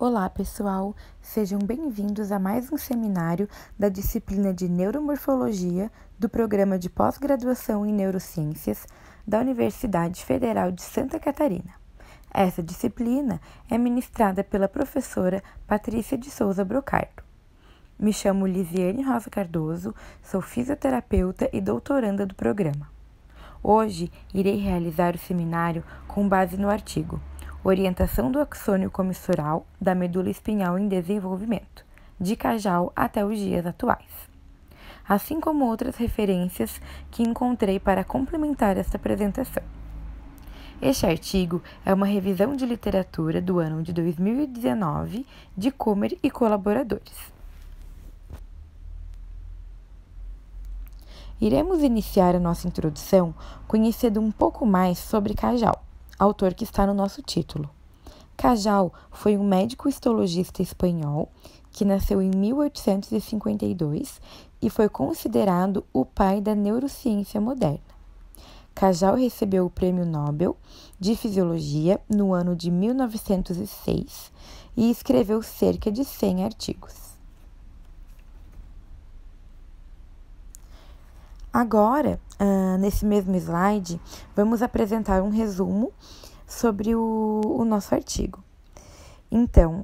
Olá, pessoal! Sejam bem-vindos a mais um seminário da disciplina de Neuromorfologia do Programa de Pós-Graduação em Neurociências da Universidade Federal de Santa Catarina. Essa disciplina é ministrada pela professora Patrícia de Souza Brocardo. Me chamo Lisiane Rosa Cardoso, sou fisioterapeuta e doutoranda do programa. Hoje, irei realizar o seminário com base no artigo Orientação do axônio comissural da medula espinhal em desenvolvimento, de Cajal até os dias atuais, assim como outras referências que encontrei para complementar esta apresentação. Este artigo é uma revisão de literatura do ano de 2019 de Comer e colaboradores. Iremos iniciar a nossa introdução conhecendo um pouco mais sobre Cajal, autor que está no nosso título. Cajal foi um médico histologista espanhol que nasceu em 1852 e foi considerado o pai da neurociência moderna. Cajal recebeu o Prêmio Nobel de Fisiologia no ano de 1906 e escreveu cerca de 100 artigos. Agora, nesse mesmo slide, vamos apresentar um resumo sobre o nosso artigo. Então,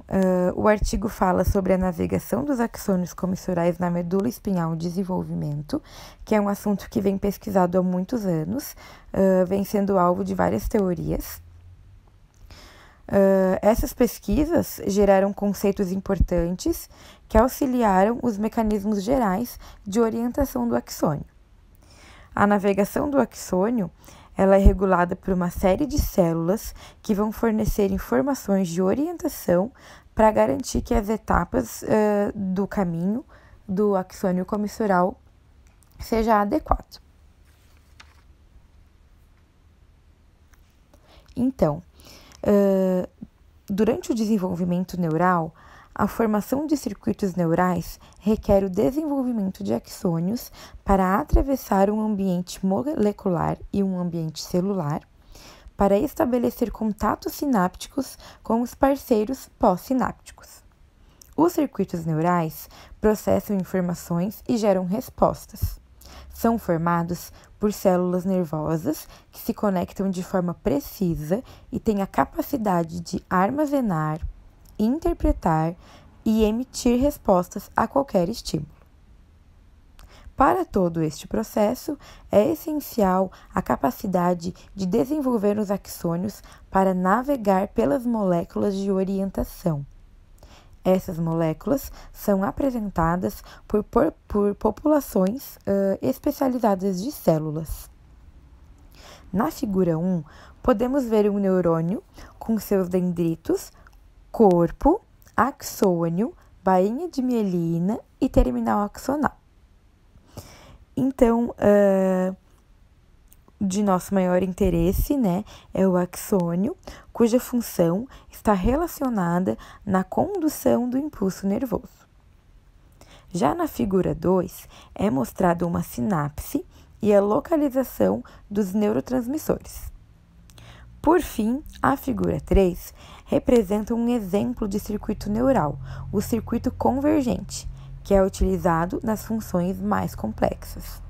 o artigo fala sobre a navegação dos axônios comissurais na medula espinhal em desenvolvimento, que é um assunto que vem pesquisado há muitos anos, vem sendo alvo de várias teorias. Essas pesquisas geraram conceitos importantes que auxiliaram os mecanismos gerais de orientação do axônio. A navegação do axônio ela é regulada por uma série de células que vão fornecer informações de orientação para garantir que as etapas do caminho do axônio comissural seja adequado. Então, durante o desenvolvimento neural, a formação de circuitos neurais requer o desenvolvimento de axônios para atravessar um ambiente molecular e um ambiente celular, para estabelecer contatos sinápticos com os parceiros pós-sinápticos. Os circuitos neurais processam informações e geram respostas. São formados por células nervosas que se conectam de forma precisa e têm a capacidade de armazenar, interpretar e emitir respostas a qualquer estímulo. Para todo este processo, é essencial a capacidade de desenvolver os axônios para navegar pelas moléculas de orientação. Essas moléculas são apresentadas por populações especializadas de células. Na figura 1, podemos ver um neurônio com seus dendritos, corpo, axônio, bainha de mielina e terminal axonal. Então, de nosso maior interesse, é o axônio, cuja função está relacionada na condução do impulso nervoso. Já na figura 2, é mostrada uma sinapse e a localização dos neurotransmissores. Por fim, a figura 3 representa um exemplo de circuito neural, o circuito convergente, que é utilizado nas funções mais complexas.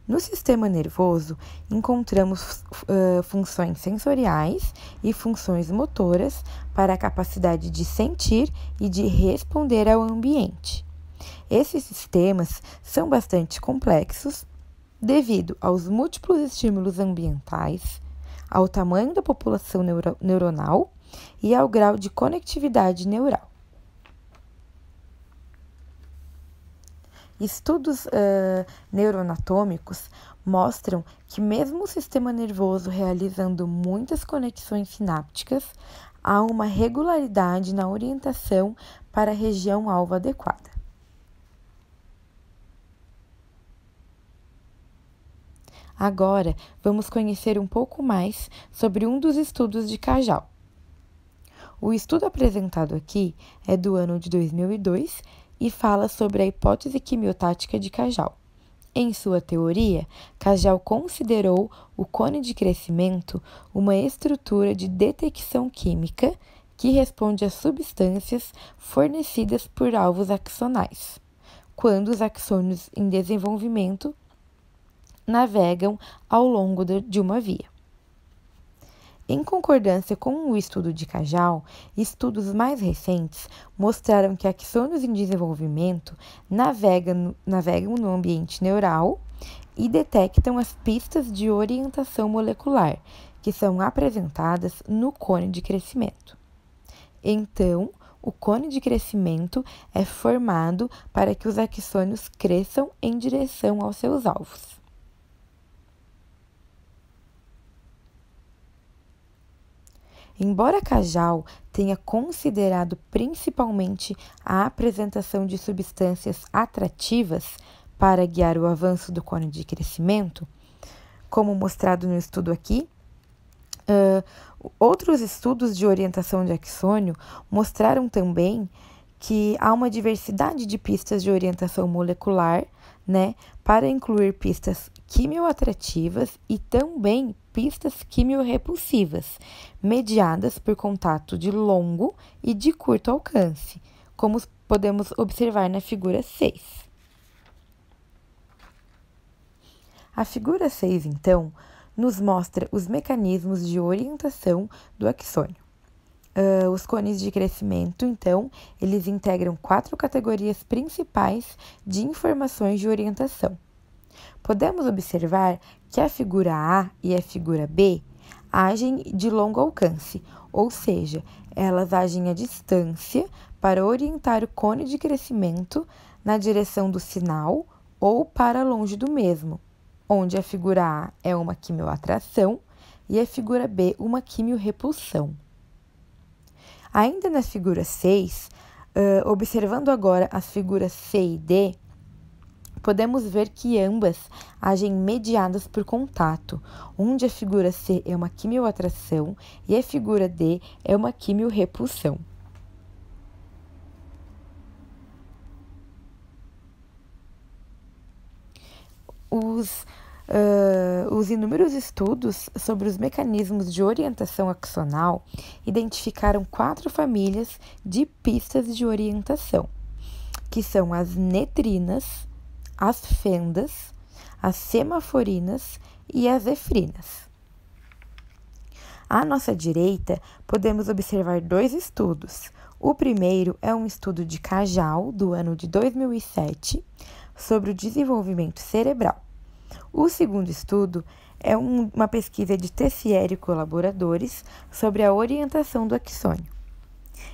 No sistema nervoso, encontramos funções sensoriais e funções motoras para a capacidade de sentir e de responder ao ambiente. Esses sistemas são bastante complexos devido aos múltiplos estímulos ambientais, ao tamanho da população neuronal e ao grau de conectividade neural. Estudos neuroanatômicos mostram que mesmo o sistema nervoso realizando muitas conexões sinápticas, há uma regularidade na orientação para a região alvo adequada. Agora, vamos conhecer um pouco mais sobre um dos estudos de Cajal. O estudo apresentado aqui é do ano de 2002 e fala sobre a hipótese quimiotática de Cajal. Em sua teoria, Cajal considerou o cone de crescimento uma estrutura de detecção química que responde às substâncias fornecidas por alvos axonais, quando os axônios em desenvolvimento navegam ao longo de uma via. Em concordância com o estudo de Cajal, estudos mais recentes mostraram que axônios em desenvolvimento navegam no ambiente neural e detectam as pistas de orientação molecular, que são apresentadas no cone de crescimento. Então, o cone de crescimento é formado para que os axônios cresçam em direção aos seus alvos. Embora Cajal tenha considerado principalmente a apresentação de substâncias atrativas para guiar o avanço do cone de crescimento, como mostrado no estudo aqui, outros estudos de orientação de axônio mostraram também que há uma diversidade de pistas de orientação molecular, para incluir pistas quimioatrativas e também pistas quimiorrepulsivas, mediadas por contato de longo e de curto alcance, como podemos observar na figura 6. A figura 6, então, nos mostra os mecanismos de orientação do axônio. Os cones de crescimento, então, eles integram 4 categorias principais de informações de orientação. Podemos observar que a figura A e a figura B agem de longo alcance, ou seja, elas agem à distância para orientar o cone de crescimento na direção do sinal ou para longe do mesmo, onde a figura A é uma quimioatração e a figura B uma quimiorrepulsão. Ainda na figura 6, observando agora as figuras C e D, podemos ver que ambas agem mediadas por contato, onde a figura C é uma quimioatração e a figura D é uma quimiorrepulsão. Os inúmeros estudos sobre os mecanismos de orientação axonal identificaram 4 famílias de pistas de orientação, que são as netrinas, as fendas, as semaforinas e as efrinas. À nossa direita, podemos observar 2 estudos. O primeiro é um estudo de Cajal, do ano de 2007, sobre o desenvolvimento cerebral. O segundo estudo é uma pesquisa de Tessier e colaboradores sobre a orientação do axônio.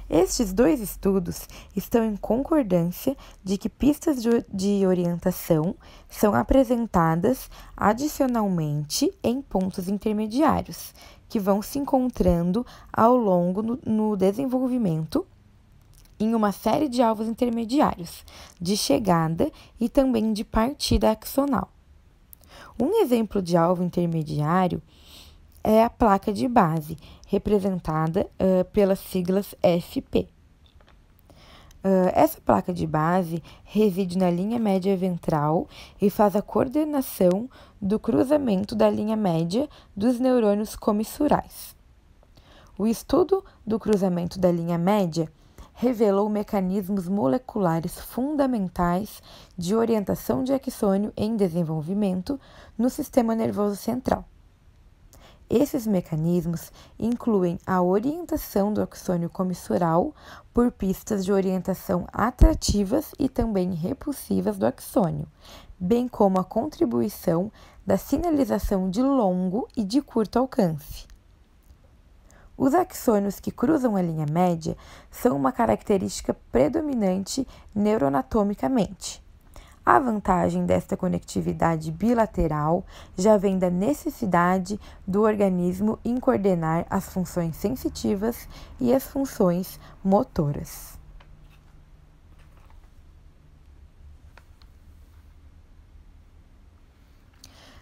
Estes 2 estudos estão em concordância de que pistas de orientação são apresentadas adicionalmente em pontos intermediários, que vão se encontrando ao longo no desenvolvimento em uma série de alvos intermediários, de chegada e também de partida axonal. Um exemplo de alvo intermediário é a placa de base, representada pelas siglas FP. Essa placa de base reside na linha média ventral e faz a coordenação do cruzamento da linha média dos neurônios comissurais. O estudo do cruzamento da linha média revelou mecanismos moleculares fundamentais de orientação de axônio em desenvolvimento no sistema nervoso central. Esses mecanismos incluem a orientação do axônio comissural por pistas de orientação atrativas e também repulsivas do axônio, bem como a contribuição da sinalização de longo e de curto alcance. Os axônios que cruzam a linha média são uma característica predominante neuroanatomicamente. A vantagem desta conectividade bilateral já vem da necessidade do organismo em coordenar as funções sensitivas e as funções motoras.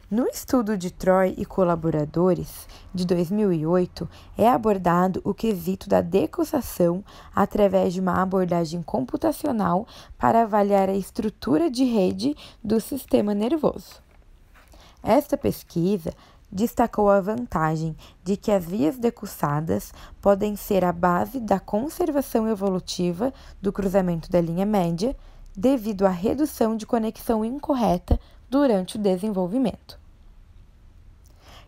No estudo de Troy e colaboradores, de 2008, é abordado o quesito da decussação através de uma abordagem computacional para avaliar a estrutura de rede do sistema nervoso. Esta pesquisa destacou a vantagem de que as vias decussadas podem ser a base da conservação evolutiva do cruzamento da linha média, devido à redução de conexão incorreta durante o desenvolvimento.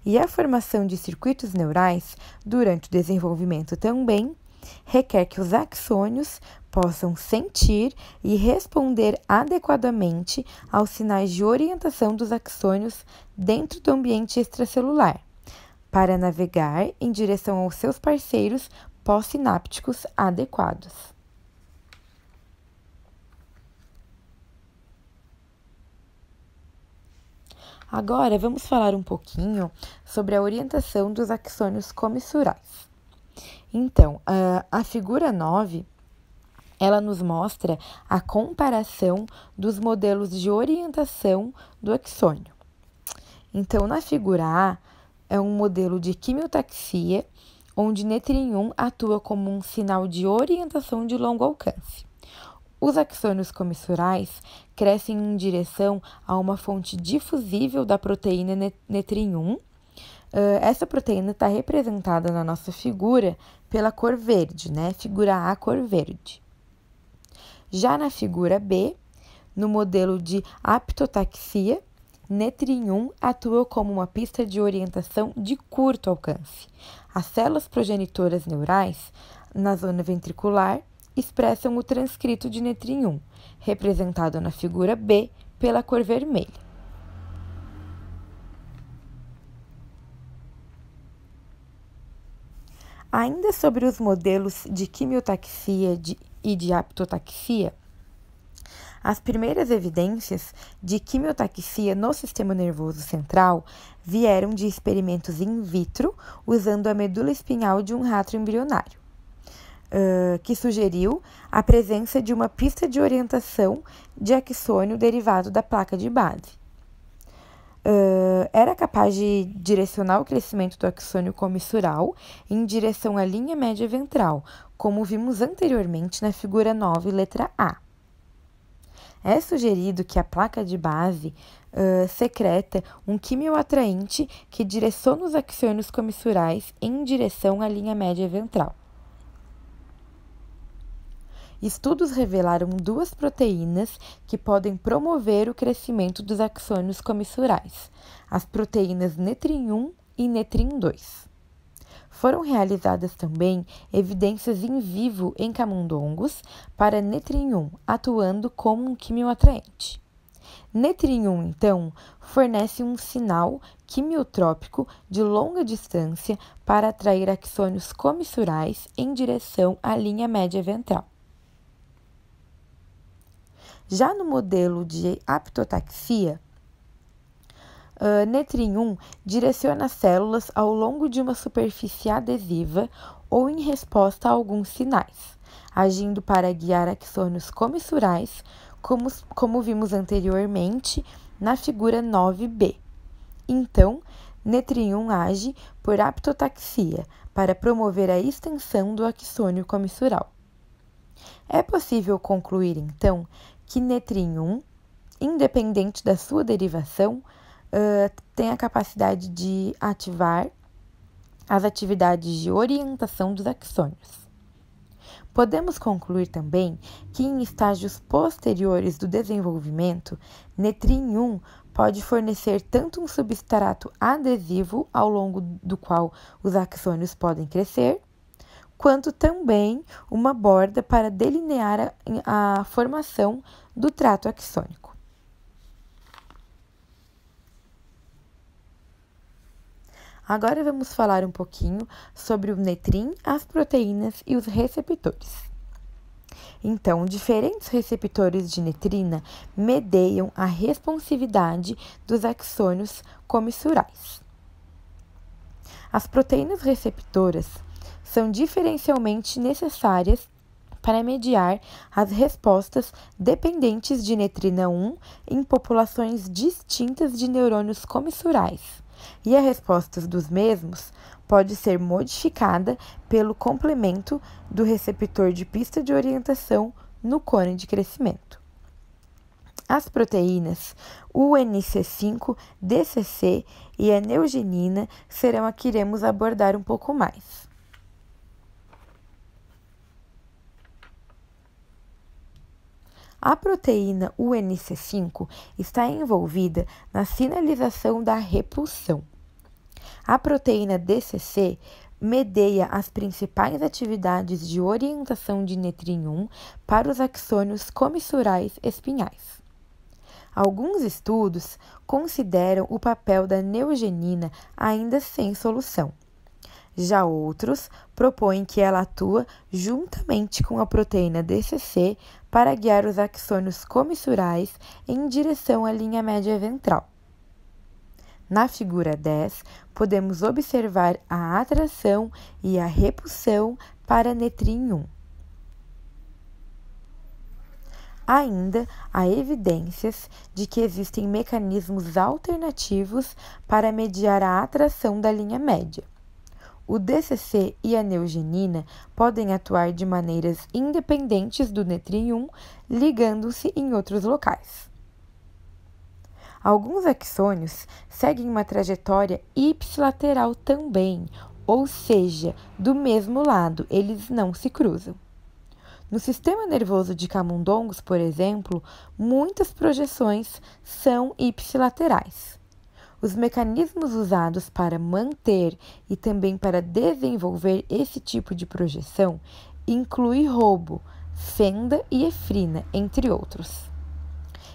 E a formação de circuitos neurais durante o desenvolvimento também requer que os axônios possam sentir e responder adequadamente aos sinais de orientação dos axônios dentro do ambiente extracelular, para navegar em direção aos seus parceiros pós-sinápticos adequados. Agora, vamos falar um pouquinho sobre a orientação dos axônios comissurais. Então, a figura 9, ela nos mostra a comparação dos modelos de orientação do axônio. Então, na figura A, é um modelo de quimiotaxia, onde Netrin-1 atua como um sinal de orientação de longo alcance. Os axônios comissurais crescem em direção a uma fonte difusível da proteína Netrin-1. Essa proteína está representada na nossa figura pela cor verde, né? Figura A, cor verde. Já na figura B, no modelo de aptotaxia, Netrin-1 atua como uma pista de orientação de curto alcance. As células progenitoras neurais, na zona ventricular, expressam o transcrito de Netrin-1, representado na figura B pela cor vermelha. Ainda sobre os modelos de quimiotaxia e de aptotaxia, as primeiras evidências de quimiotaxia no sistema nervoso central vieram de experimentos in vitro usando a medula espinhal de um rato embrionário, que sugeriu a presença de uma pista de orientação de axônio derivado da placa de base. Era capaz de direcionar o crescimento do axônio comissural em direção à linha média ventral, como vimos anteriormente na figura 9, letra A. É sugerido que a placa de base secreta um quimioatraente que direciona os axônios comissurais em direção à linha média ventral. Estudos revelaram duas proteínas que podem promover o crescimento dos axônios comissurais, as proteínas Netrin-1 e Netrin-2. Foram realizadas também evidências in vivo em camundongos para Netrin-1 atuando como um quimioatraente. Netrin-1, então, fornece um sinal quimiotrópico de longa distância para atrair axônios comissurais em direção à linha média ventral. Já no modelo de aptotaxia, Netrin-1 direciona as células ao longo de uma superfície adesiva ou em resposta a alguns sinais, agindo para guiar axônios comissurais, como vimos anteriormente na figura 9b. Então, Netrin-1 age por aptotaxia para promover a extensão do axônio comissural. É possível concluir, então, que Netrin-1, independente da sua derivação, tem a capacidade de ativar as atividades de orientação dos axônios. Podemos concluir também que em estágios posteriores do desenvolvimento, Netrin-1 pode fornecer tanto um substrato adesivo ao longo do qual os axônios podem crescer, quanto também uma borda para delinear a formação do trato axônico. Agora vamos falar um pouquinho sobre o Netrin, as proteínas e os receptores. Então, diferentes receptores de netrina medeiam a responsividade dos axônios comissurais. As proteínas receptoras são diferencialmente necessárias para mediar as respostas dependentes de netrina 1 em populações distintas de neurônios comissurais, e a resposta dos mesmos pode ser modificada pelo complemento do receptor de pista de orientação no cone de crescimento. As proteínas UNC5, DCC e a neogenina serão a que iremos abordar um pouco mais. A proteína UNC5 está envolvida na sinalização da repulsão. A proteína DCC medeia as principais atividades de orientação de netrin 1 para os axônios comissurais espinhais. Alguns estudos consideram o papel da neogenina ainda sem solução. Já outros propõem que ela atua juntamente com a proteína DCC para guiar os axônios comissurais em direção à linha média ventral. Na figura 10, podemos observar a atração e a repulsão para netrin 1. Ainda há evidências de que existem mecanismos alternativos para mediar a atração da linha média. O DCC e a neogenina podem atuar de maneiras independentes do netrin 1, ligando-se em outros locais. Alguns axônios seguem uma trajetória ipsilateral também, ou seja, do mesmo lado, eles não se cruzam. No sistema nervoso de camundongos, por exemplo, muitas projeções são ipsilaterais. Os mecanismos usados para manter e também para desenvolver esse tipo de projeção incluem roubo, fenda e efrina, entre outros.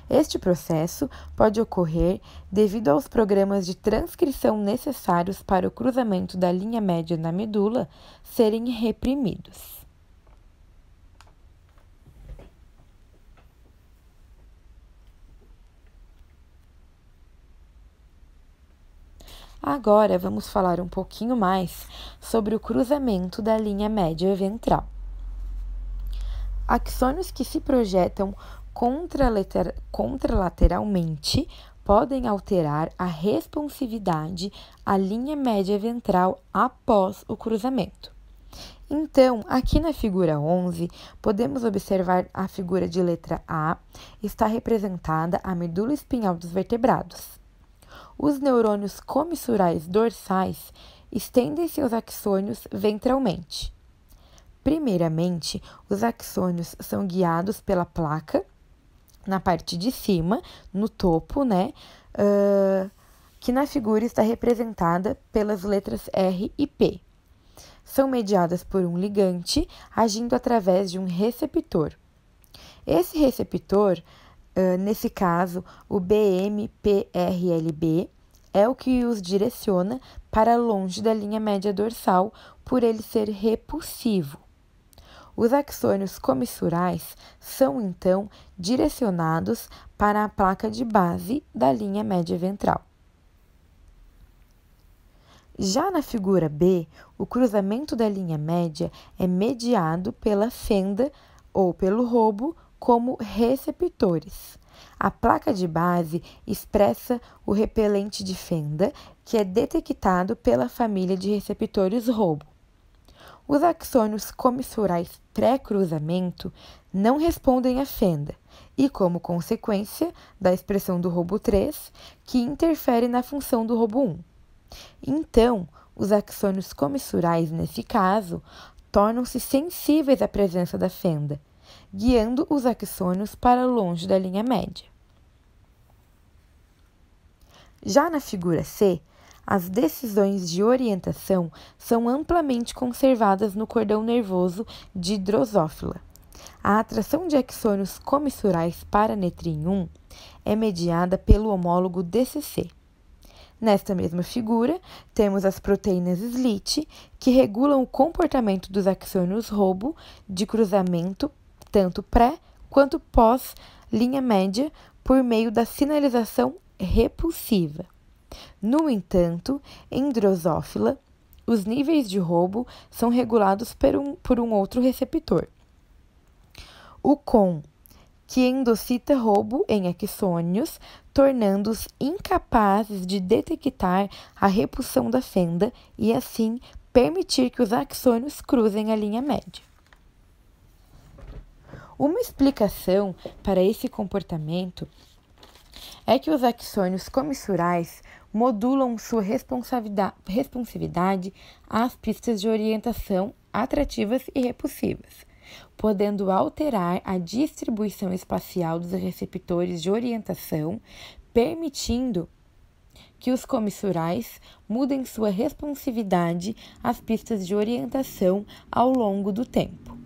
Este processo pode ocorrer devido aos programas de transcrição necessários para o cruzamento da linha média na medula serem reprimidos. Agora vamos falar um pouquinho mais sobre o cruzamento da linha média Axônios que se projetam contralateralmente podem alterar a responsividade à linha média ventral após o cruzamento. Então, aqui na figura 11, podemos observar a figura de letra A, está representada a medula espinhal dos vertebrados. Os neurônios comissurais dorsais estendem seus axônios ventralmente. Primeiramente, os axônios são guiados pela placa na parte de cima, no topo, que na figura está representada pelas letras R e P. São mediadas por um ligante agindo através de um receptor. Esse receptor, nesse caso, o BMPRLB, é o que os direciona para longe da linha média dorsal, por ele ser repulsivo. Os axônios comissurais são, então, direcionados para a placa de base da linha média ventral. Já na figura B, o cruzamento da linha média é mediado pela fenda ou pelo roubo como receptores. A placa de base expressa o repelente de fenda, que é detectado pela família de receptores roubo. Os axônios comissurais pré-cruzamento não respondem à fenda e, como consequência da expressão do roubo 3, que interfere na função do roubo 1. Então, os axônios comissurais, nesse caso, tornam-se sensíveis à presença da fenda, guiando os axônios para longe da linha média. Já na figura C, as decisões de orientação são amplamente conservadas no cordão nervoso de Drosófila. A atração de axônios comissurais para netrin 1 é mediada pelo homólogo DCC. Nesta mesma figura, temos as proteínas SLIT, que regulam o comportamento dos axônios roubo de cruzamento, tanto pré quanto pós linha média, por meio da sinalização repulsiva. No entanto, em Drosófila, os níveis de roubo são regulados por um outro receptor. O CON, que endocita roubo em axônios, tornando-os incapazes de detectar a repulsão da fenda e, assim, permitir que os axônios cruzem a linha média. Uma explicação para esse comportamento é que os axônios comissurais modulam sua responsividade às pistas de orientação atrativas e repulsivas, podendo alterar a distribuição espacial dos receptores de orientação, permitindo que os comissurais mudem sua responsividade às pistas de orientação ao longo do tempo.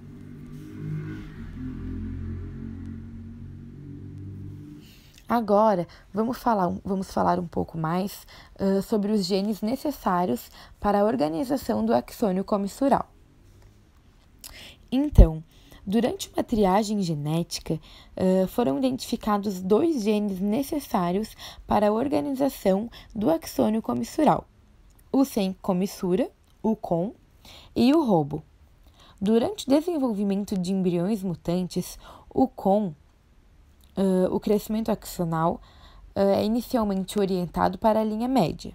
Agora, vamos falar um pouco mais sobre os genes necessários para a organização do axônio comissural. Então, durante uma triagem genética, foram identificados 2 genes necessários para a organização do axônio comissural: o sem comissura, o CON, e o ROBO. Durante o desenvolvimento de embriões mutantes, o CON, o crescimento axonal, é inicialmente orientado para a linha média.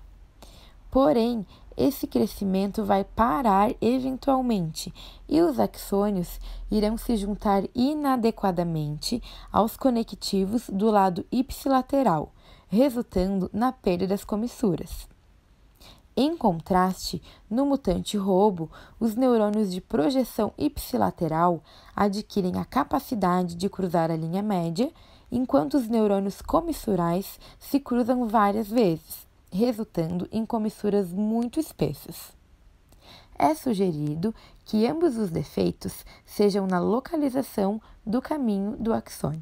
Porém, esse crescimento vai parar eventualmente e os axônios irão se juntar inadequadamente aos conectivos do lado ipsilateral, resultando na perda das comissuras. Em contraste, no mutante ROBO, os neurônios de projeção ipsilateral adquirem a capacidade de cruzar a linha média, enquanto os neurônios comissurais se cruzam várias vezes, resultando em comissuras muito espessas. É sugerido que ambos os defeitos sejam na localização do caminho do axônio.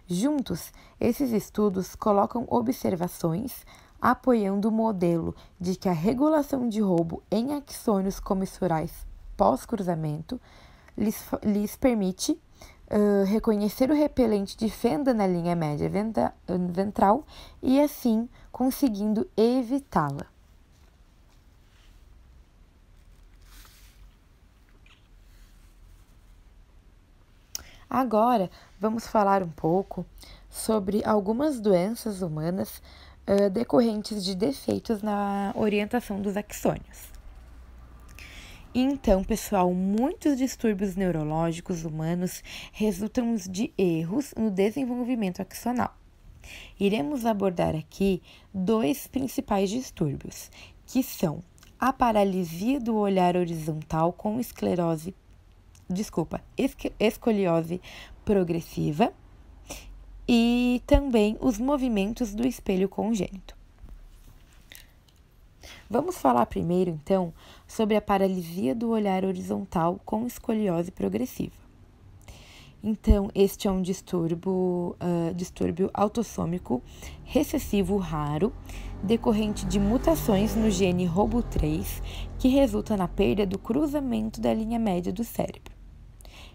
Juntos, esses estudos colocam observações apoiando o modelo de que a regulação de roubo em axônios comissurais pós-cruzamento lhes permite reconhecer o repelente de fenda na linha média ventral e, assim, conseguindo evitá-la. Agora, vamos falar um pouco sobre algumas doenças humanas decorrentes de defeitos na orientação dos axônios. Então, pessoal, muitos distúrbios neurológicos humanos resultam de erros no desenvolvimento axonal. Iremos abordar aqui 2 principais distúrbios, que são a paralisia do olhar horizontal com escoliose progressiva e também os movimentos do espelho congênito. Vamos falar primeiro, então, sobre a paralisia do olhar horizontal com escoliose progressiva. Então, este é um distúrbio autossômico recessivo raro, decorrente de mutações no gene ROBO3, que resulta na perda do cruzamento da linha média do cérebro.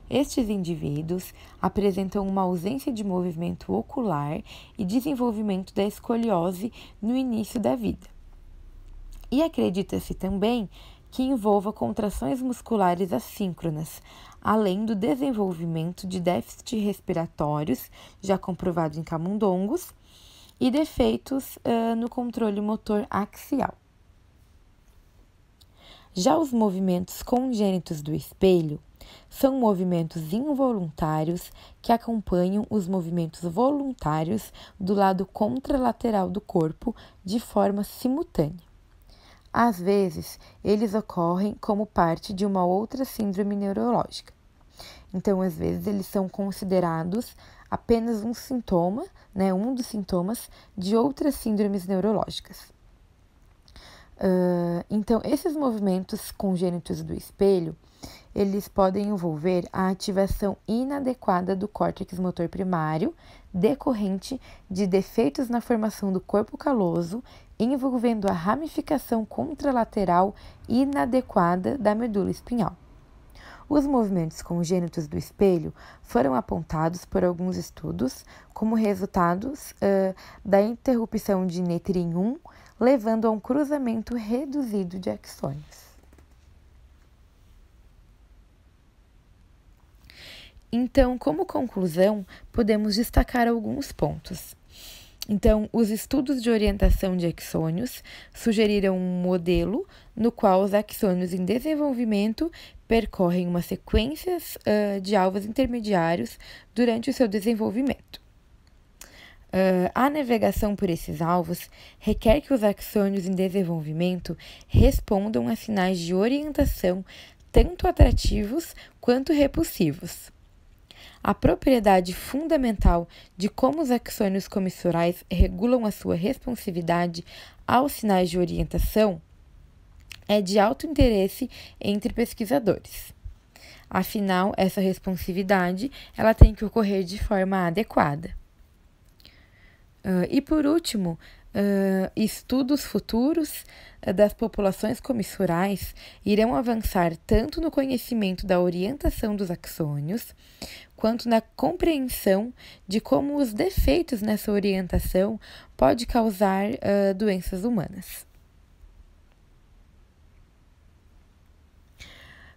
Estes indivíduos apresentam uma ausência de movimento ocular e desenvolvimento da escoliose no início da vida. E acredita-se também que envolva contrações musculares assíncronas, além do desenvolvimento de déficits respiratórios, já comprovado em camundongos, e defeitos no controle motor axial. Já os movimentos congênitos do espelho são movimentos involuntários que acompanham os movimentos voluntários do lado contralateral do corpo de forma simultânea. Às vezes, eles ocorrem como parte de uma outra síndrome neurológica. Então, às vezes, eles são considerados apenas um sintoma, um dos sintomas de outras síndromes neurológicas. Então, esses movimentos congênitos do espelho, eles podem envolver a ativação inadequada do córtex motor primário, decorrente de defeitos na formação do corpo caloso, envolvendo a ramificação contralateral inadequada da medula espinhal. Os movimentos congênitos do espelho foram apontados por alguns estudos como resultados da interrupção de Netrin-1, levando a um cruzamento reduzido de axônios. Então, como conclusão, podemos destacar alguns pontos. Então, os estudos de orientação de axônios sugeriram um modelo no qual os axônios em desenvolvimento percorrem uma sequência de alvos intermediários durante o seu desenvolvimento. A navegação por esses alvos requer que os axônios em desenvolvimento respondam a sinais de orientação tanto atrativos quanto repulsivos. A propriedade fundamental de como os axônios comissurais regulam a sua responsividade aos sinais de orientação é de alto interesse entre pesquisadores. Afinal, essa responsividade ela tem que ocorrer de forma adequada. E por último, estudos futuros das populações comissurais irão avançar tanto no conhecimento da orientação dos axônios, quanto na compreensão de como os defeitos nessa orientação podem causar doenças humanas.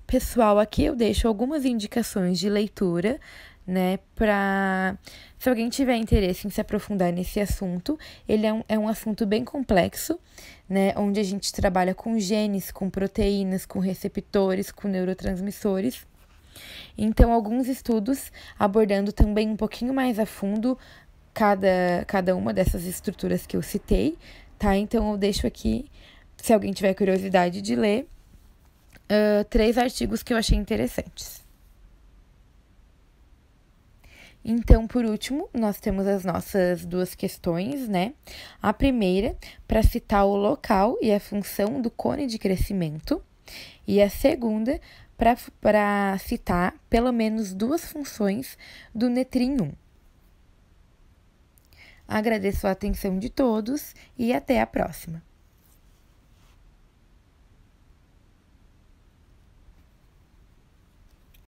Pessoal, aqui eu deixo algumas indicações de leitura, né, para se alguém tiver interesse em se aprofundar nesse assunto. Ele é um assunto bem complexo, né, onde a gente trabalha com genes, com proteínas, com receptores, com neurotransmissores. Então, alguns estudos abordando também um pouquinho mais a fundo cada uma dessas estruturas que eu citei, tá? Então, eu deixo aqui, se alguém tiver curiosidade de ler, 3 artigos que eu achei interessantes. Então, por último, nós temos as nossas 2 questões, né? A primeira, para citar o local e a função do cone de crescimento. E a segunda, para citar pelo menos 2 funções do Netrin 1. Agradeço a atenção de todos e até a próxima.